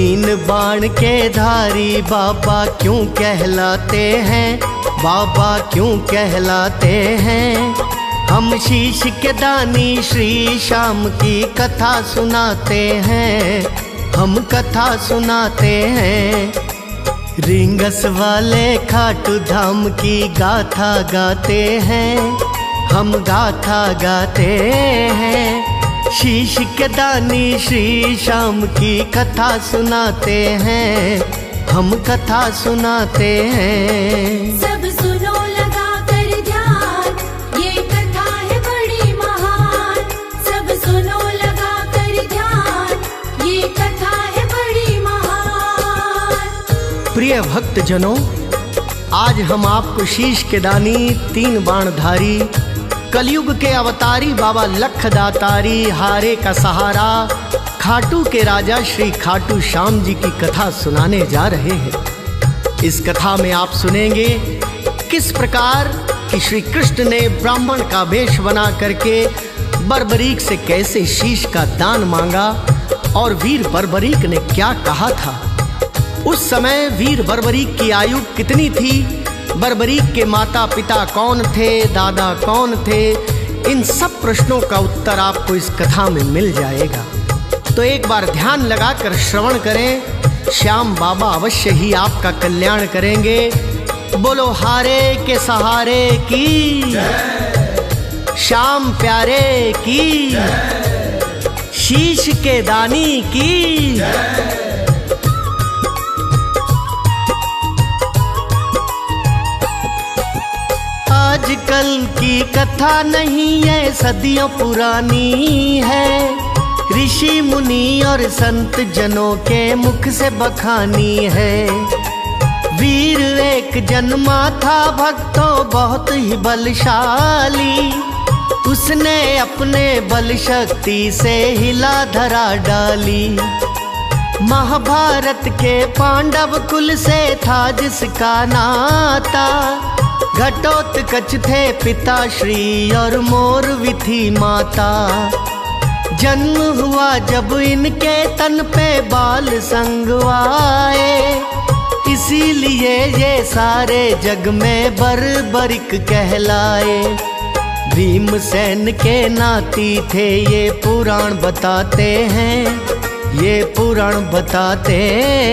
तीन बाण के धारी बाबा क्यों कहलाते हैं, बाबा क्यों कहलाते हैं। हम शीश के दानी श्री श्याम की कथा सुनाते हैं, हम कथा सुनाते हैं। रिंगस वाले खाटू धाम की गाथा गाते हैं, हम गाथा गाते हैं। शीश के दानी श्री श्याम की कथा सुनाते हैं, हम कथा सुनाते हैं। सब सुनो लगा कर ध्यान, ये कथा है बड़ी महान। सब सुनो लगा कर ध्यान, ये कथा है बड़ी महान। प्रिय भक्त जनों, आज हम आपको शीश के दानी तीन बाणधारी कलयुग के अवतारी बाबा लखदातारी हारे का सहारा खाटू के राजा श्री खाटू श्याम जी की कथा सुनाने जा रहे हैं। इस कथा में आप सुनेंगे किस प्रकार कि श्री कृष्ण ने ब्राह्मण का वेश बना करके बर्बरीक से कैसे शीश का दान मांगा और वीर बर्बरीक ने क्या कहा था। उस समय वीर बर्बरीक की आयु कितनी थी, बर्बरीक के माता पिता कौन थे, दादा कौन थे, इन सब प्रश्नों का उत्तर आपको इस कथा में मिल जाएगा। तो एक बार ध्यान लगाकर श्रवण करें, श्याम बाबा अवश्य ही आपका कल्याण करेंगे। बोलो हारे के सहारे की जय, श्याम प्यारे की जय, शीश के दानी की जय। आजकल की कथा नहीं है, सदियों पुरानी है। ऋषि मुनि और संत जनों के मुख से बखानी है। वीर एक जन्मा था भक्तों बहुत ही बलशाली, उसने अपने बल शक्ति से हिला धरा डाली। महाभारत के पांडव कुल से था जिसका नाता, घटोत्कच थे पिताश्री और मोरवी थी माता। जन्म हुआ जब इनके तन पे बाल संग आए, इसीलिए ये सारे जग में बर्बरिक कहलाए। भीमसेन के नाती थे ये पुराण बताते हैं, ये पुराण बताते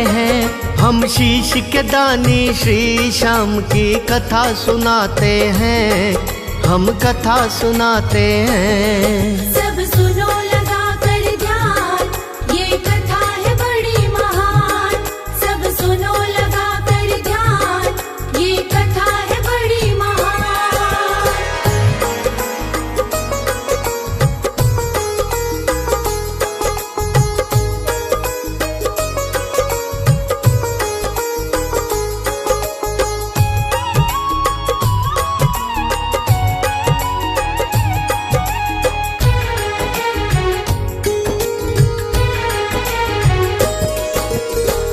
हैं। हम शीश के दानी श्री श्याम की कथा सुनाते हैं, हम कथा सुनाते हैं। सब सुनो लगा कर ध्यान, ये कथा है बड़ी महान। सब सुनो लगा कर ध्यान, ये कथा है बड़ी महान।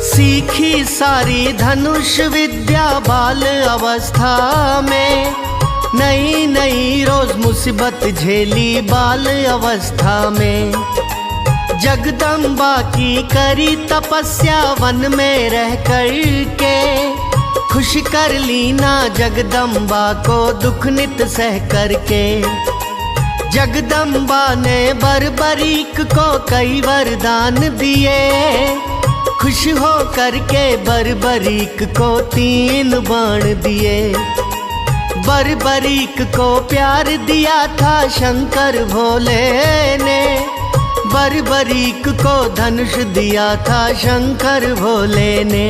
सीखी सारी धनुष विद्या बाल अवस्था में, नई नई रोज मुसीबत झेली बाल अवस्था में। जगदम्बा की करी तपस्या वन में रह कर के, खुश कर ली ना जगदम्बा को दुख नित सह करके। जगदम्बा ने बर्बरीक को कई वरदान दिए, खुश हो करके बर्बरीक को तीन बाण दिए। बर्बरीक को प्यार दिया था शंकर भोले ने, बर्बरीक को धनुष दिया था शंकर भोले ने।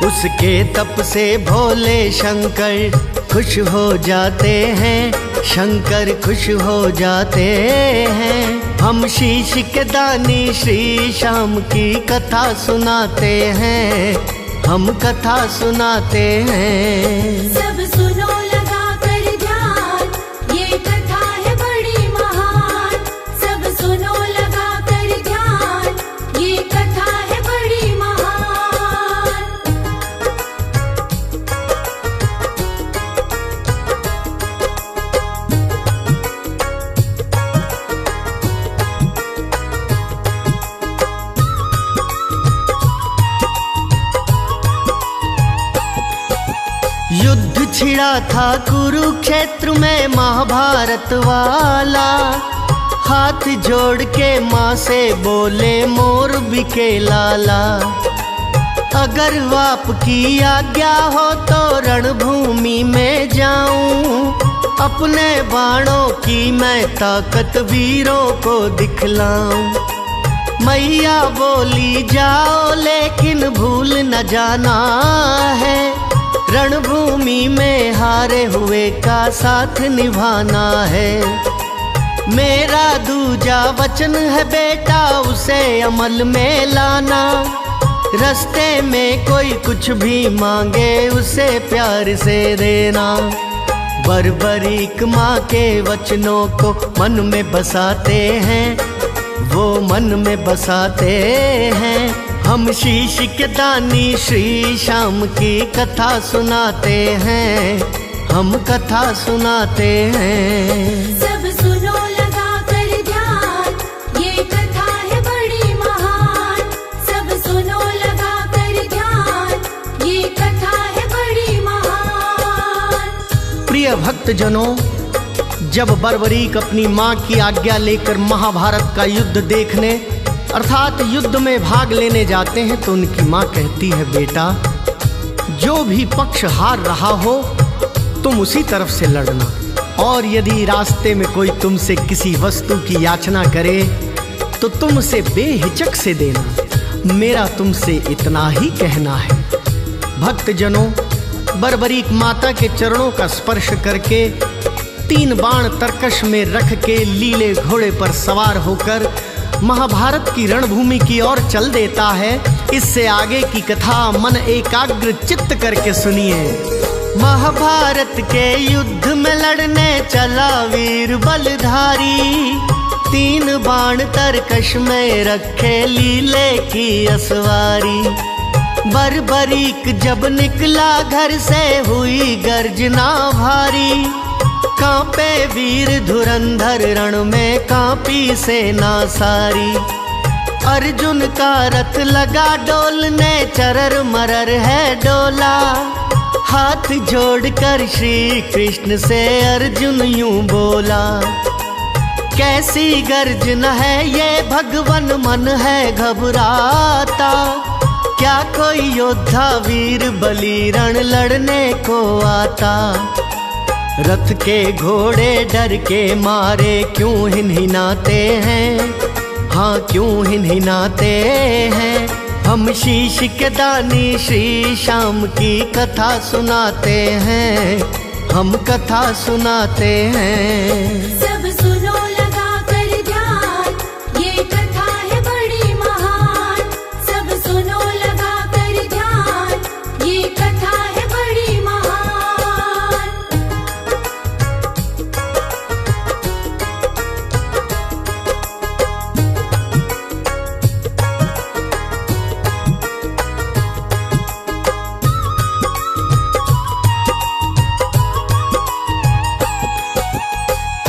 उसके तप से भोले शंकर खुश हो जाते हैं, शंकर खुश हो जाते हैं। हम शीश के दानी श्री श्याम की कथा सुनाते हैं, हम कथा सुनाते हैं। सब सुनो लगा कर ध्यान, ये कथा है बड़ी महान। सब सुनो लगा कर ध्यान, ये कथा है बड़ी महान। छिड़ा था कुरुक्षेत्र में महाभारत वाला। हाथ जोड़ के माँ से बोले मोर बिके लाला, अगर आपकी आज्ञा हो तो रणभूमि में जाऊं, अपने बाणों की मैं ताकत वीरों को दिखलाऊं। मैया बोली जाओ लेकिन भूल न जाना है, रणभूमि में हारे हुए का साथ निभाना है। मेरा दूजा वचन है बेटा उसे अमल में लाना, रास्ते में कोई कुछ भी मांगे उसे प्यार से देना। बर्बरीक माँ के वचनों को मन में बसाते हैं, वो मन में बसाते हैं। हम शीश के दानी श्री श्याम की कथा सुनाते हैं, हम कथा सुनाते हैं। सब सुनो लगा कर ध्यान, ये कथा है बड़ी महान। सब सुनो लगा कर ध्यान, ये कथा है बड़ी महान। प्रिय भक्तजनों, जब बर्बरीक अपनी माँ की आज्ञा लेकर महाभारत का युद्ध देखने अर्थात युद्ध में भाग लेने जाते हैं तो उनकी माँ कहती है, बेटा जो भी पक्ष हार रहा हो तुम उसी तरफ से लड़ना, और यदि रास्ते में कोई तुमसे किसी वस्तु की याचना करे तो तुम उसे बेहिचक से देना। मेरा तुमसे इतना ही कहना है। भक्तजनों, बर्बरीक माता के चरणों का स्पर्श करके 3 बाण तरकश में रख के लीले घोड़े पर सवार होकर महाभारत की रणभूमि की ओर चल देता है। इससे आगे की कथा मन एकाग्र चित्त करके सुनिए। महाभारत के युद्ध में लड़ने चला वीर बलधारी, 3 बाण तरकश में रखे लीले की असवारी। बर्बरीक जब निकला घर से हुई गर्जना भारी, कांपे वीर धुरंधर रण में कांपी सेना सारी। अर्जुन का रथ लगा डोलने चरर मरर है डोला, हाथ जोड़कर श्री कृष्ण से अर्जुन यूं बोला। कैसी गर्जन है ये भगवन मन है घबराता, क्या कोई योद्धा वीर बलि रण लड़ने को आता। रथ के घोड़े डर के मारे क्यों हिनहिनाते हैं, हाँ क्यों हिनहिनाते हैं। हम शीश के दानी श्री श्याम की कथा सुनाते हैं, हम कथा सुनाते हैं। सब सुनो लगा कर ध्यान, ये कथा है बड़ी महान। सब सुनो लगा कर ध्यान, ये कथा है बड़ी महान।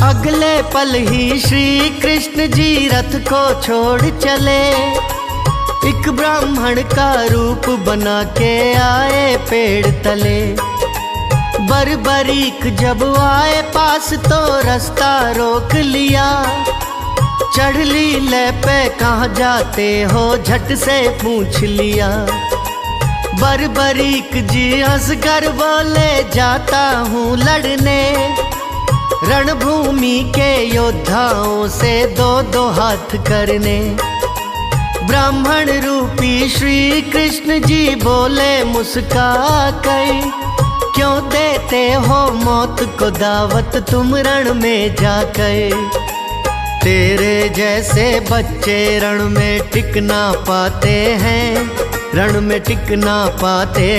अगले पल ही श्री कृष्ण जी रथ को छोड़ चले, एक ब्राह्मण का रूप बना के आए पेड़ तले। बर्बरीक जब आए पास तो रास्ता रोक लिया, चढ़ लीले पे कहाँ जाते हो झट से पूछ लिया। बर्बरीक जी हंसकर बोले जाता हूँ लड़ने, रणभूमि के योद्धाओं से 2-2 हाथ करने। ब्राह्मण रूपी श्री कृष्ण जी बोले मुस्का कर, क्यों देते हो मौत को दावत तुम रण में जाकर। तेरे जैसे बच्चे रण में टिक ना पाते हैं, रण में टिक ना पाते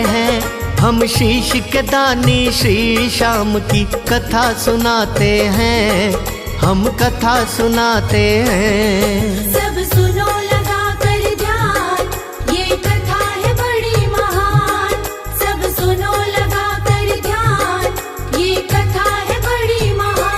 हैं। हम शीश के दानी श्री श्याम की कथा सुनाते हैं, हम कथा सुनाते हैं। सब सुनो लगा कर ध्यान, ये कथा है बड़ी महान। सब सुनो लगा कर ध्यान, ये कथा है बड़ी महान।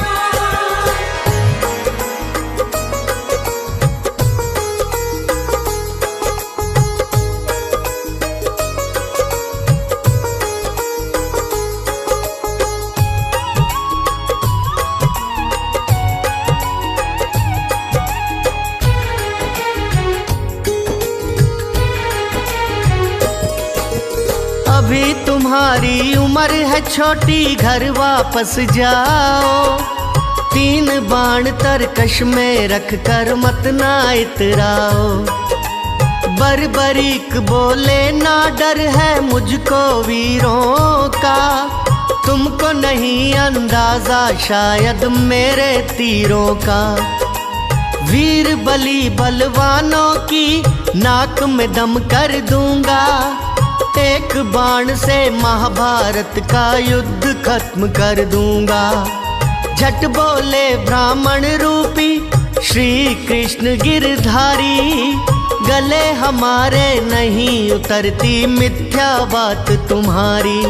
अभी तुम्हारी उम्र है छोटी, घर वापस जाओ। 3 बाण तरकश में रख कर मत ना इतराओ। बर्बरीक बोले ना डर है मुझको वीरों का, तुमको नहीं अंदाजा शायद मेरे तीरों का। वीर बलि बलवानों की नाक में दम कर दूंगा, एक बाण से महाभारत का युद्ध खत्म कर दूंगा। झट बोले ब्राह्मण रूपी श्री कृष्ण गिरधारी, गले हमारे नहीं उतरती मिथ्या बात तुम्हारी।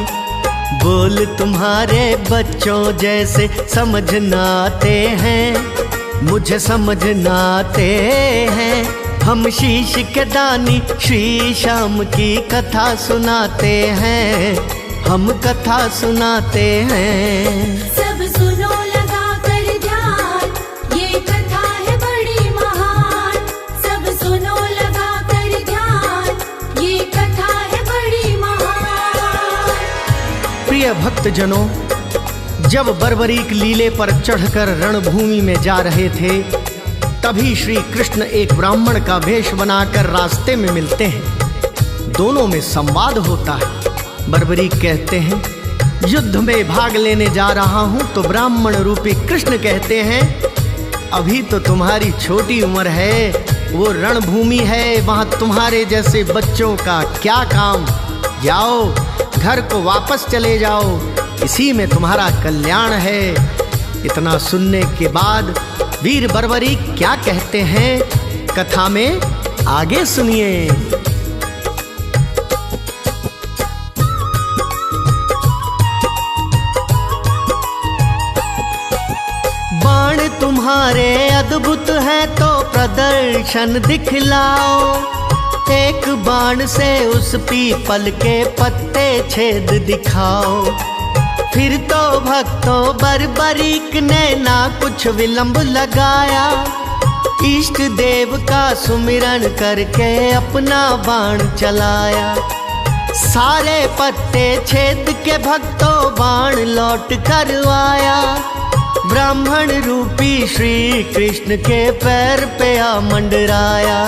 बोल तुम्हारे बच्चों जैसे समझना आते हैं, मुझे समझना आते हैं। हम शीश के दानी श्री श्याम की कथा सुनाते हैं, हम कथा सुनाते हैं। सब सुनो लगा कर ध्यान, ये कथा है बड़ी महान। सब सुनो लगा कर ध्यान, ये कथा है बड़ी महान। प्रिय भक्तजनों, जब बर्बरीक लीले पर चढ़कर रणभूमि में जा रहे थे, तभी श्री कृष्ण एक ब्राह्मण का वेश बनाकर रास्ते में मिलते हैं। दोनों में संवाद होता है। बर्बरीक कहते हैं, युद्ध में भाग लेने जा रहा हूं। तो ब्राह्मण रूपी कृष्ण कहते हैं, अभी तो तुम्हारी छोटी उम्र है, वो रणभूमि है, वहां तुम्हारे जैसे बच्चों का क्या काम। जाओ, घर को वापस चले जाओ, इसी में तुम्हारा कल्याण है। इतना सुनने के बाद वीर बर्बरीक क्या कहते हैं, कथा में आगे सुनिए। बाण तुम्हारे अद्भुत है तो प्रदर्शन दिखलाओ, एक बाण से उस पीपल के पत्ते छेद दिखाओ। फिर तो भक्तों बर्बरीक ने ना कुछ विलंब लगाया, इष्ट देव का सुमिरन करके अपना बाण चलाया। सारे पत्ते छेद के भक्तों बाण लौट कर आया, ब्राह्मण रूपी श्री कृष्ण के पैर पे आ मंडराया।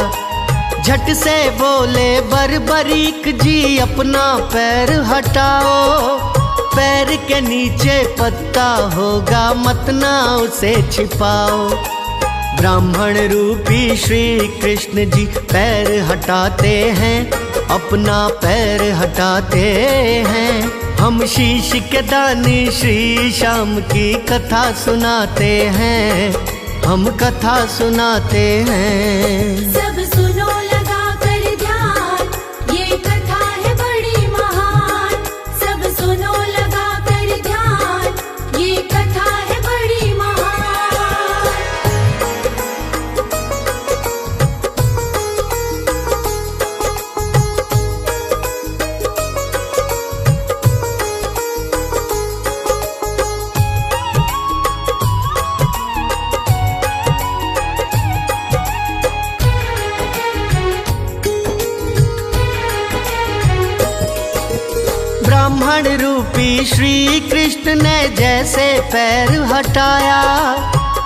झट से बोले बर्बरीक जी अपना पैर हटाओ, पैर के नीचे पत्ता होगा मत ना उसे छिपाओ। ब्राह्मण रूपी श्री कृष्ण जी पैर हटाते हैं, अपना पैर हटाते हैं। हम शीश के दानी श्री श्याम की कथा सुनाते हैं, हम कथा सुनाते हैं। सब सुनो लगा कर ध्यान, ये कथा है बड़ी महान। सब सुनो लगा कर ध्यान, ये कथा है बड़ी महान। ब्राह्मण रूपी श्री कृष्ण ने जैसे पैर हटाया,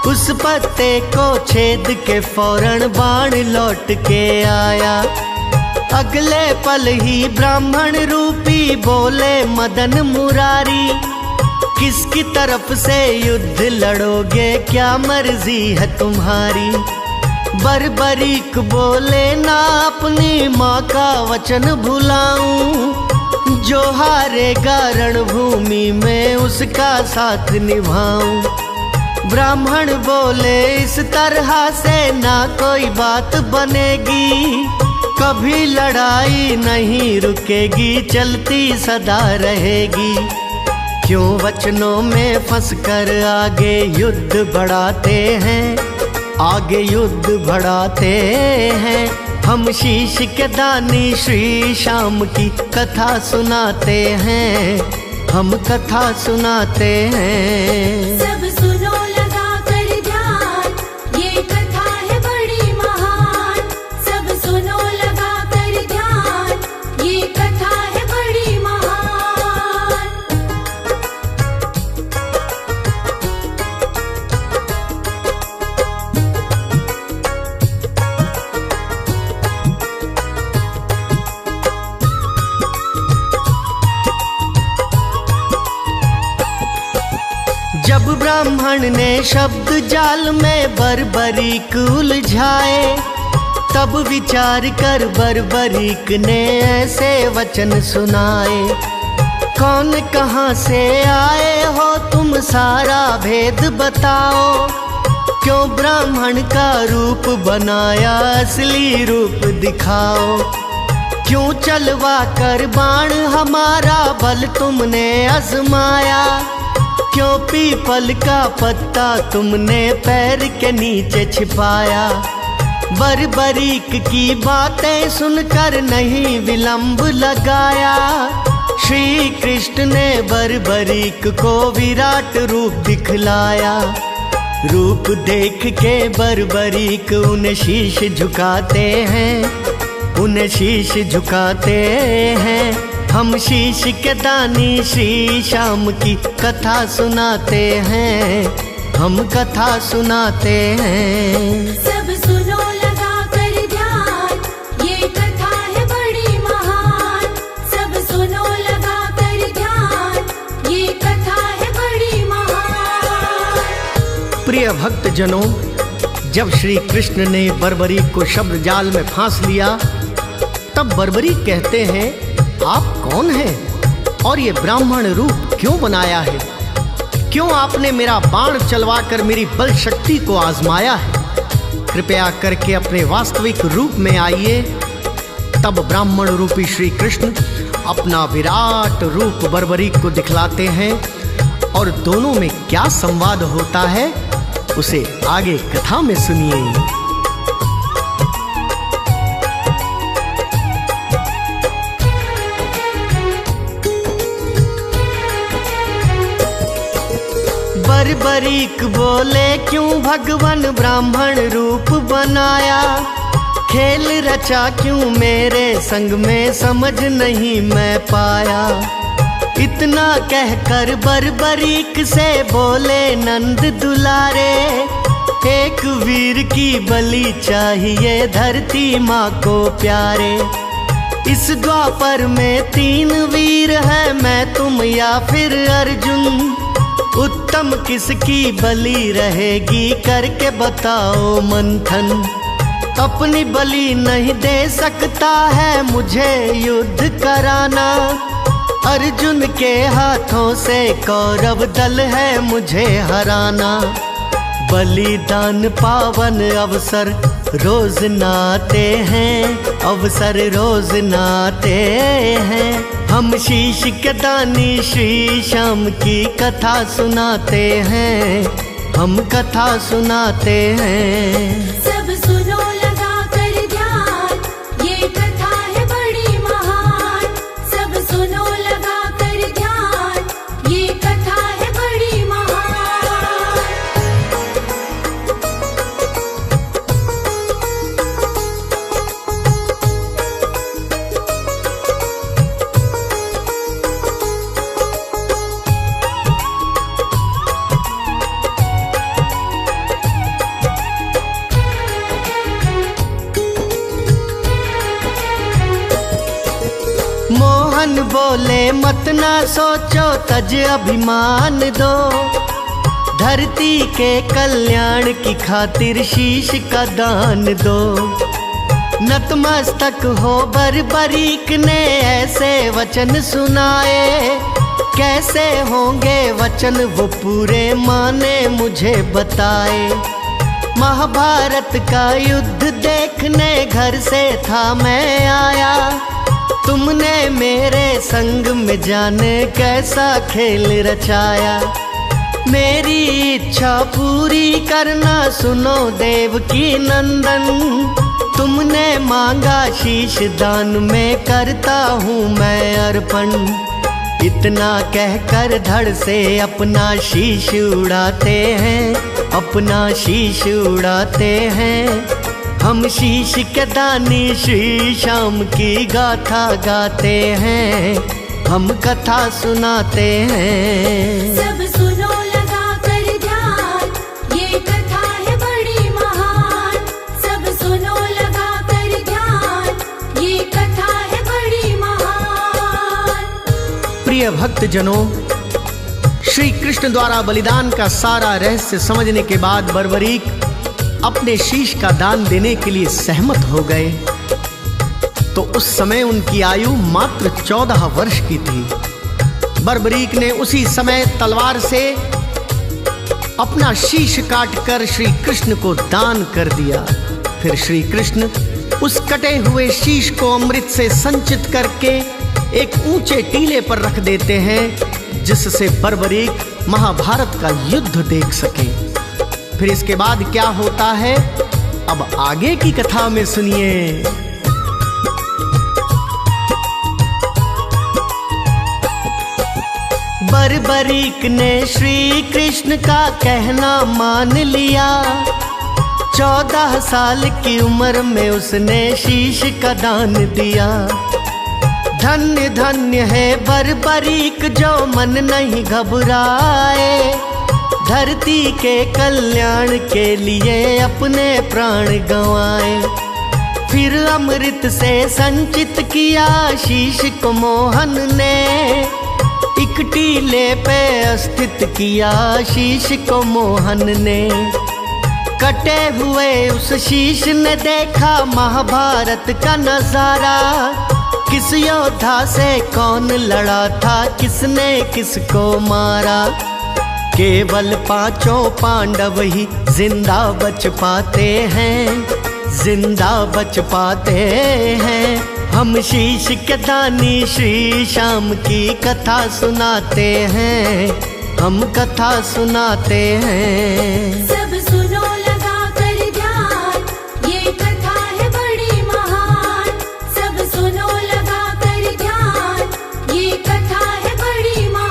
उस पत्ते को छेद के फौरन बाण लौट के आया। अगले पल ही ब्राह्मण रूपी बोले मदन मुरारी, किसकी तरफ से युद्ध लड़ोगे, क्या मर्जी है तुम्हारी। बर्बरीक बोले ना अपनी माँ का वचन भुलाऊं, जो हारेगा रणभूमि में उसका साथ निभाऊं। ब्राह्मण बोले इस तरह से ना कोई बात बनेगी, कभी लड़ाई नहीं रुकेगी, चलती सदा रहेगी। क्यों वचनों में फंसकर आगे युद्ध बढ़ाते हैं, आगे युद्ध बढ़ाते हैं। हम शीश के दानी श्री श्याम की कथा सुनाते हैं, हम कथा सुनाते हैं। सब सुनो लगा कर ध्यान, ये कथा है बड़ी महान। सब सुनो लगा कर ध्यान, ये कथा है बड़ी महान। जब ब्राह्मण ने शब्द जाल में बर्बरीक उलझाए, तब विचार कर बर्बरीक ने ऐसे वचन सुनाए। कौन कहाँ से आए हो तुम, सारा भेद बताओ। क्यों ब्राह्मण का रूप बनाया, असली रूप दिखाओ। क्यों चलवा कर बाण हमारा बल तुमने आजमाया। क्यों पीपल का पत्ता तुमने पैर के नीचे छिपाया। बर्बरीक की बातें सुनकर नहीं विलंब लगाया। श्री कृष्ण ने बर्बरीक को विराट रूप दिखलाया। रूप देख के बर्बरीक उन्हें शीश झुकाते हैं, उन्हें शीश झुकाते हैं। हम शीश के दानी श्री श्याम की कथा सुनाते हैं, हम कथा सुनाते हैं। सब सुनो लगा कर ध्यान, ये कथा है बड़ी महान। सब सुनो लगा कर ध्यान, ये कथा है बड़ी महान। प्रिय भक्त जनों, जब श्री कृष्ण ने बर्बरीक को शब्द जाल में फांस लिया, तब बर्बरीक कहते हैं, आप कौन हैं और ये ब्राह्मण रूप क्यों बनाया है? क्यों आपने मेरा बाण चलवाकर मेरी बल शक्ति को आजमाया है? कृपया करके अपने वास्तविक रूप में आइए। तब ब्राह्मण रूपी श्री कृष्ण अपना विराट रूप बर्बरीक को दिखलाते हैं, और दोनों में क्या संवाद होता है उसे आगे कथा में सुनिए। बर्बरीक बोले, क्यों भगवान ब्राह्मण रूप बनाया। खेल रचा क्यों मेरे संग में, समझ नहीं मैं पाया। इतना कहकर बर्बरीक से बोले नंद दुलारे, एक वीर की बलि चाहिए धरती माँ को प्यारे। इस द्वापर में 3 वीर है, मैं तुम या फिर अर्जुन। उत्तम किसकी बलि रहेगी, करके बताओ मंथन। अपनी बलि नहीं दे सकता है मुझे युद्ध कराना। अर्जुन के हाथों से कौरव दल है मुझे हराना। बलिदान पावन अवसर रोज नाते हैं, अवसर रोज नाते हैं। हम शीश के दानी श्री श्याम की कथा सुनाते हैं, हम कथा सुनाते हैं। सब सुनो लगा कर ध्यान, ये कथा है बड़ी महान। सब सुनो लगा कर ध्यान, ये कथा है बड़ी महान। मोहन बोले, मत ना सोचो तज अभिमान दो। धरती के कल्याण की खातिर शीश का दान दो। नतमस्तक हो बर्बरीक ने ऐसे वचन सुनाए। कैसे होंगे वचन वो पूरे, माने मुझे बताए। महाभारत का युद्ध देखने घर से था मैं आया। तुमने मेरे संग में जाने कैसा खेल रचाया। मेरी इच्छा पूरी करना सुनो देवकी नंदन। तुमने मांगा शीश दान में करता हूँ मैं अर्पण। इतना कहकर धड़ से अपना शीश उड़ाते हैं, अपना शीश उड़ाते हैं। हम शीश के दानी श्री श्याम की गाथा गाते हैं, हम कथा सुनाते हैं। सब सुनो लगा कर ध्यान, ये कथा है बड़ी महान। सब सुनो लगा कर ध्यान, ये कथा प्रिय भक्त जनों, श्री कृष्ण द्वारा बलिदान का सारा रहस्य समझने के बाद बर्बरीक अपने शीश का दान देने के लिए सहमत हो गए। तो उस समय उनकी आयु मात्र 14 वर्ष की थी। बर्बरीक ने उसी समय तलवार से अपना शीश काटकर श्री कृष्ण को दान कर दिया। फिर श्री कृष्ण उस कटे हुए शीश को अमृत से संचित करके एक ऊंचे टीले पर रख देते हैं, जिससे बर्बरीक महाभारत का युद्ध देख सके। फिर इसके बाद क्या होता है, अब आगे की कथा में सुनिए। बर्बरीक ने श्री कृष्ण का कहना मान लिया। 14 साल की उम्र में उसने शीश का दान दिया। धन्य धन्य है बर्बरीक जो मन नहीं घबराए, धरती के कल्याण के लिए अपने प्राण गंवाए। फिर अमृत से संचित किया शीश को मोहन ने, एक टीले पे स्थित किया शीश को मोहन ने। कटे हुए उस शीश ने देखा महाभारत का नजारा, किस योद्धा से कौन लड़ा था, किसने किसको मारा। केवल 5 पांडव ही जिंदा बच पाते हैं, जिंदा बच पाते हैं। हम शीश के दानी श्री श्याम की कथा सुनाते हैं, हम कथा सुनाते हैं। सब सुनो लगा कर ध्यान, ये कथा है बड़ी महान। सब सुनो लगा कर ध्यान, ये कथा है बड़ी महान।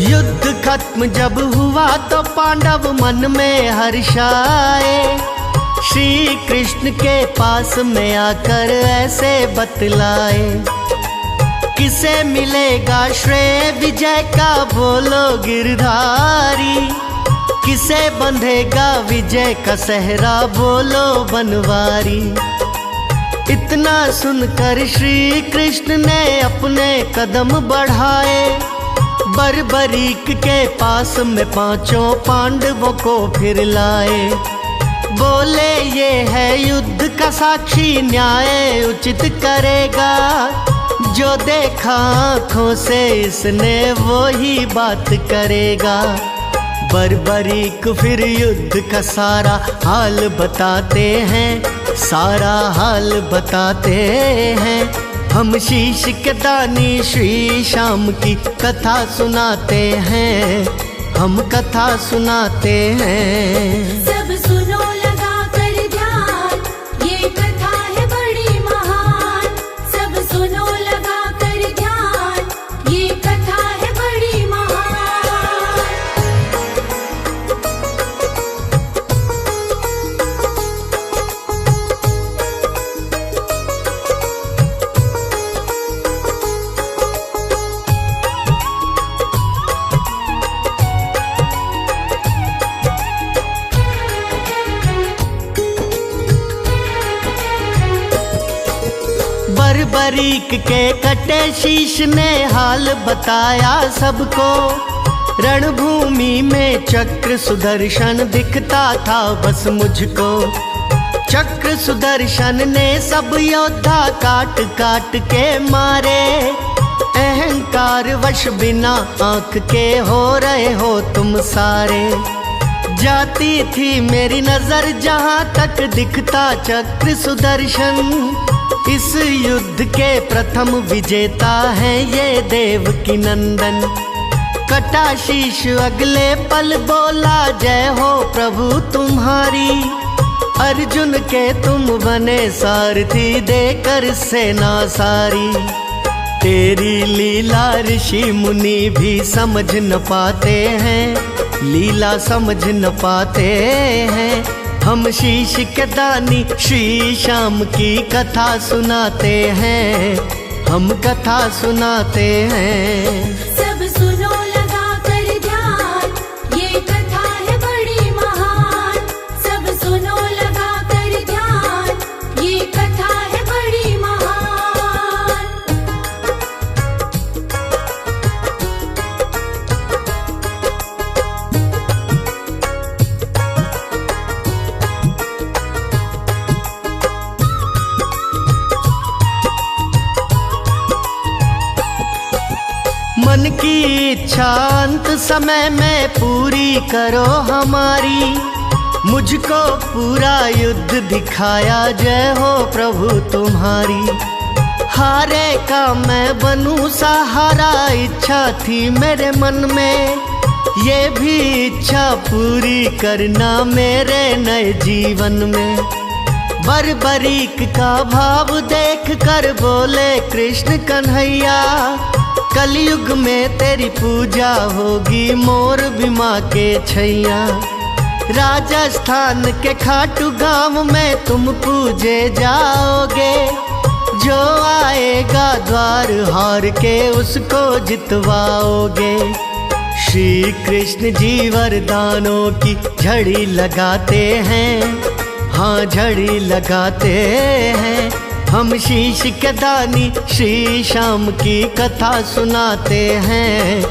युद्ध खत्म जब हुआ तो पांडव मन में हर्षाए। श्री कृष्ण के पास में आकर ऐसे बतलाए, किसे मिलेगा श्रेय विजय का बोलो गिरधारी, किसे बंधेगा विजय का सहरा बोलो बनवारी। इतना सुनकर श्री कृष्ण ने अपने कदम बढ़ाए, बर्बरीक के पास में 5 पांडवों को फिर लाए। बोले ये है युद्ध का साक्षी, न्याय उचित करेगा। जो देखा आँखों से इसने वो ही बात करेगा। बर्बरीक फिर युद्ध का सारा हाल बताते हैं, सारा हाल बताते हैं। हम शीश के दानी श्री श्याम की कथा सुनाते हैं, हम कथा सुनाते हैं। सब सुनो लगा कर ध्यान, ये कथा है बड़ी महान। सब सुनो लगा कर ध्यान, ये कथा है बड़ी महान। बर्बरीक के कटे शीश ने हाल बताया सबको। रणभूमि में चक्र सुदर्शन दिखता था बस मुझको। चक्र सुदर्शन ने सब योद्धा काट काट के मारे। अहंकार वश बिना आंख के हो रहे हो तुम सारे। जाती थी मेरी नजर जहां तक दिखता चक्र सुदर्शन। इस युद्ध के प्रथम विजेता है ये देवकी नंदन। कटा शीश अगले पल बोला जय हो प्रभु तुम्हारी। अर्जुन के तुम बने सारथी देकर सेना सारी। तेरी लीला ऋषि मुनि भी समझ न पाते हैं, लीला समझ न पाते हैं। हम शीश के दानी श्री श्याम की कथा सुनाते हैं, हम कथा सुनाते हैं। सब सुनो लगा कर ध्यान, ये कथा है बड़ी महान। सब सुनो लगा कर ध्यान, ये कथा है बड़ी महान। मन की इच्छा अंत समय में पूरी करो हमारी, मुझको पूरा युद्ध दिखाया, जय हो प्रभु तुम्हारी। हारे का मैं बनूं सहारा, इच्छा थी मेरे मन में, ये भी इच्छा पूरी करना मेरे नए जीवन में। बरबरीक का भाव देख कर बोले कृष्ण कन्हैया, कलयुग में तेरी पूजा होगी मोर बिमा के छैया। राजस्थान के खाटू गांव में तुम पूजे जाओगे, जो आएगा द्वार हार के उसको जितवाओगे। श्री कृष्ण जी वरदानों की झड़ी लगाते हैं, हाँ झड़ी लगाते हैं। हम शीश के दानी श्री श्याम की कथा सुनाते हैं,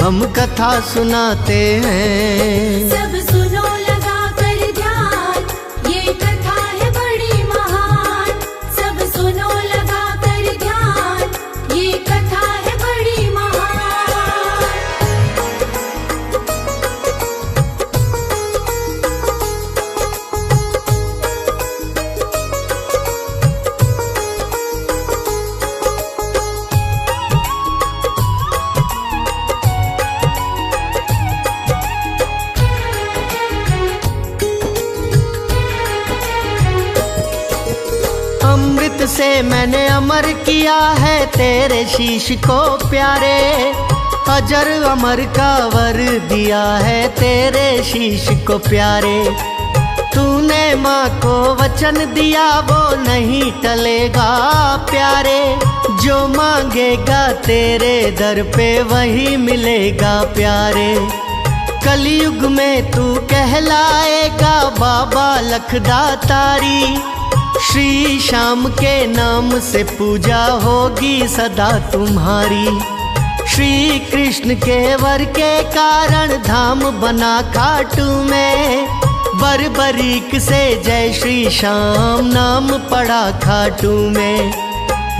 हम कथा सुनाते हैं। सब सुनो लगा कर ध्यान, ये कथा है बड़ी महान। सब सुनो लगा कर ध्यान, ये कथा है बड़ी महान। अमृत से मैंने अमर किया है तेरे शीश को प्यारे, अजर अमर का वर दिया है तेरे शीश को प्यारे। तूने माँ को वचन दिया वो नहीं टलेगा प्यारे, जो मांगेगा तेरे दर पे वही मिलेगा प्यारे। कलयुग में तू कहलाएगा बाबा लखदातारी, श्री श्याम के नाम से पूजा होगी सदा तुम्हारी। श्री कृष्ण के वर के कारण धाम बना खाटू में, बरबरीक से जय श्री श्याम नाम पड़ा खाटू में।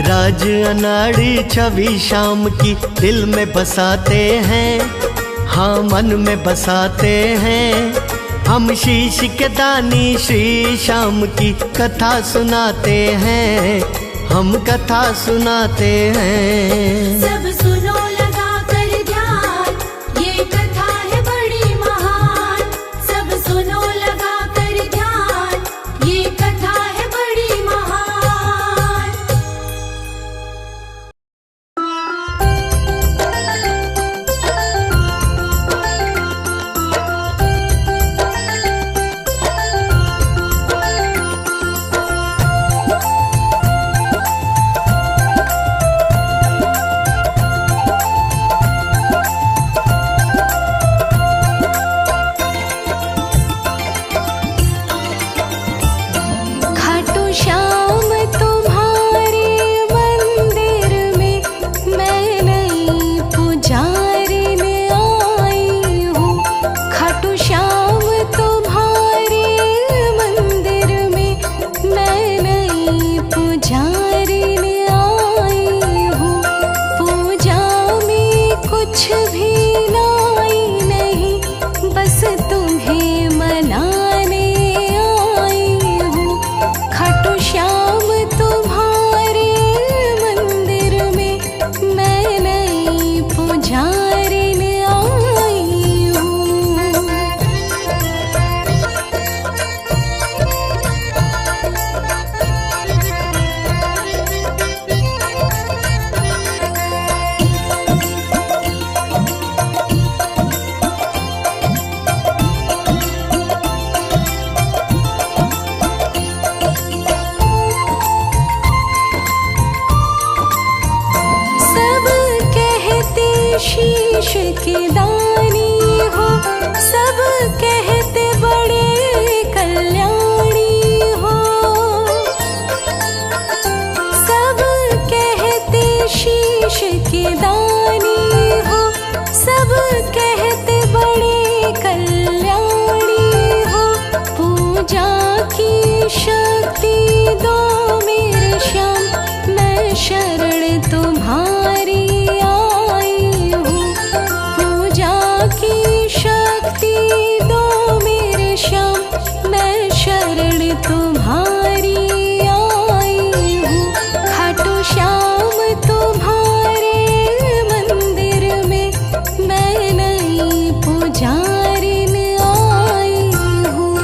राज अनाड़ी छवि श्याम की दिल में बसाते हैं, हाँ मन में बसाते हैं। हम शीश के दानी श्री श्याम की कथा सुनाते हैं, हम कथा सुनाते हैं। सब सुनो लगा कर ध्यान, ये कथा है बड़ी महान। सब सुनो लगा कर ध्यान, ये कथा है बड़ी महान। के दानी हो, सब कहते बड़े कल्याणी हो। सब कहते शीश के दानी हो, सब कहते बड़े कल्याणी हो। पूजा की शक्ति दो मेरे श्याम, मैं शरण तुम्हारी आई हूँ। पूजा की शक्ति दो मेरे श्याम, मैं शरण तुम्हारी आई हूँ। खाटू श्याम तुम्हारे मंदिर में मैं नई पुजारिन आई हूँ।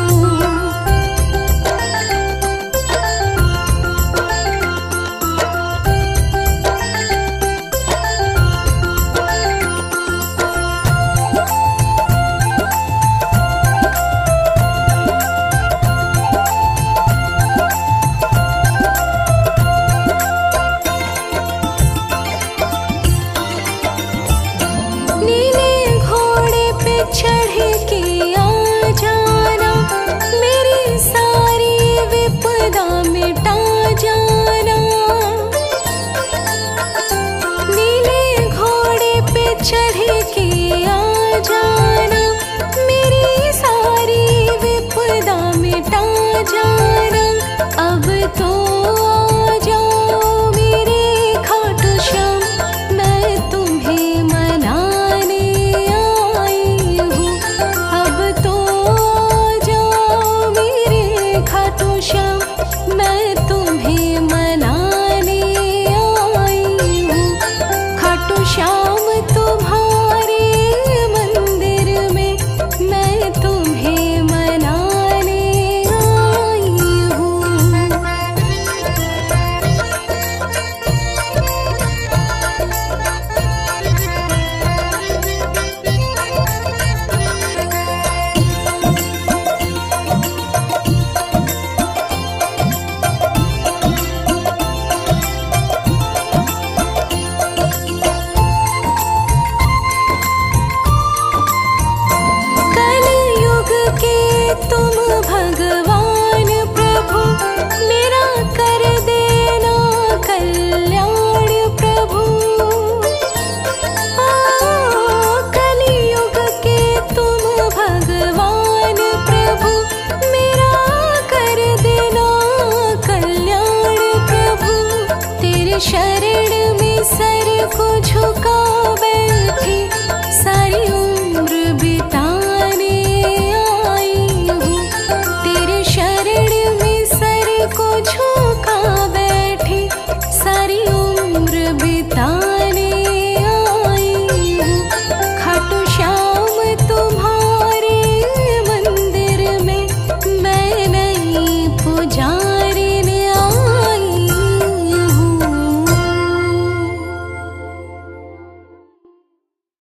नीले घोड़े पे चढ़ के आ जाना, मेरी सारी विपदा मिटा जाना। नीले घोड़े पे चढ़ के आ जाना, मेरी सारी विपदा मिटा जाना। अब तो आ जाओ मेरे खाटू श्याम, मैं तुम्हें मनाने आई हूँ। अब तो आ जाओ मेरे खाटू श्याम, मैं तुम्हें मनाने आई हूँ। खाटू श्याम तुम्हारे मंदिर में मैं तुम्हें मनाने आई हूँ। कलयुग के तुम भगवान प्रभु, मेरा कर देना कल्याण प्रभु। कलयुग के तुम भगवान प्रभु, मेरा कर देना कल्याण प्रभु। तेरे शरण में सर को झुका बैठी, सारी उम्र बिताने आई हूँ। तेरे शरण में सर को झुका बैठी, सारी उम्र बिता